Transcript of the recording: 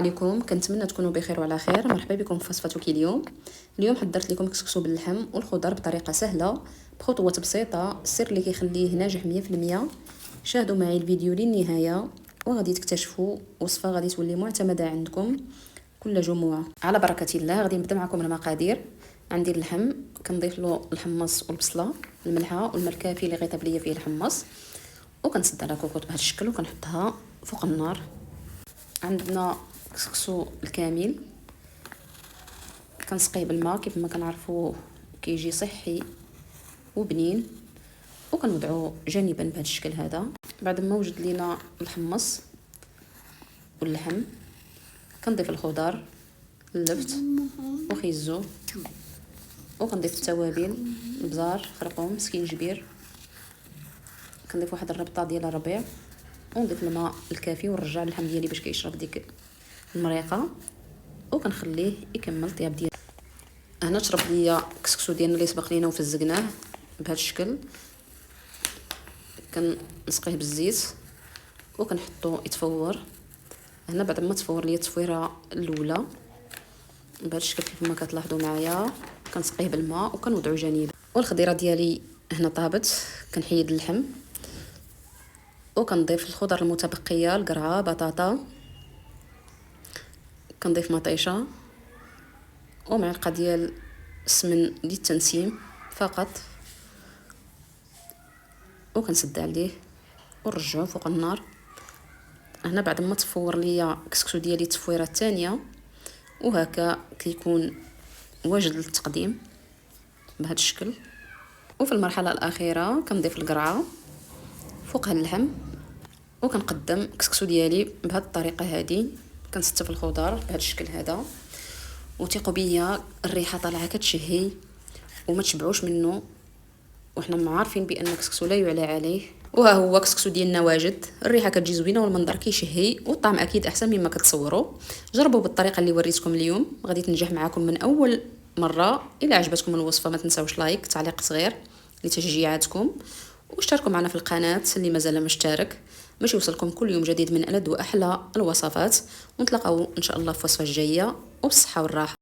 عليكم، كنتمنى تكونوا بخير وعلى خير. مرحبا بكم في وصفه كي اليوم حضرت لكم كسكسو باللحم والخضر بطريقه سهله بخطوات بسيطه. السر اللي كيخليه ناجح 100%. شاهدوا معي الفيديو للنهايه وغادي تكتشفوا وصفه غادي تولي معتمده عندكم كل جمعه. على بركه الله غادي نبدا معكم المقادير. عندي اللحم، كنضيف له الحمص والبصله، الملحه والماء الكافي اللي غيطيب ليا فيه الحمص، وكنسد على كوكوط بهذا الشكل وكنحطها فوق النار. عندنا كسكسو الكامل كنسقيه بالماء كيف ما كنعرفوا، كيجي صحي وبنين، وكنوضعو جانبا بهذا الشكل هذا. بعد ما وجد لينا الحمص واللحم كنضيف الخضر، اللفت وخيزو، وكنضيف التوابل، البزار، خرقوم، سكينجبير، كنضيف واحد الربطه ديال الربيع، ونضيف الماء الكافي ونرجع اللحم ديالي باش كيشرب ديك المريقه، وكنخليه يكمل الطياب ديالو. هنا تشرب ليا كسكسو ديالنا اللي سبق لينا وفزقناه بهذا الشكل. كنسقيه بالزيت وكنحطو يتفور. هنا بعد ما تفور ليا التفويره الاولى بهذا الشكل كيف ما كتلاحظوا معايا، كنسقيه بالماء وكنوضعو جانبا. والخضيره ديالي هنا طابت، كنحيد اللحم وكنضيف الخضر المتبقيه، القرعه، بطاطا، كنضيف مطيشه ومعلقه ديال السمن للتنسيم فقط، وكنسد عليه ونرجعوه فوق النار. هنا بعد ما تفور ليا كسكسو ديالي التفويره الثانيه، وهكا كيكون واجد للتقديم بهذا الشكل. وفي المرحله الاخيره كنضيف القرعه فوق اللحم، وكنقدم كسكسو ديالي بهذه الطريقه هذه. كنستف الخضر بهذا الشكل هذا، وثقوا بيا الريحه طالعه كتشهي وما تشبعوش منه، وحنا عارفين بان كسكسو لا يعلى عليه. وها هو كسكسو ديالنا واجد، الريحه كتجي زوينه والمنظر كيشهي، والطعم اكيد احسن مما كتصوروا. جربوا بالطريقه اللي وريتكم اليوم، غادي تنجح معكم من اول مره. الى عجبتكم الوصفه ما تنساوش لايك، تعليق صغير لتشجيعاتكم، واشتركوا معنا في القناه اللي مازال مشترك باش يوصلكم كل يوم جديد من ألذ واحلى الوصفات. ونتلاقاو ان شاء الله في وصفه جايه، وبالصحه والراحه.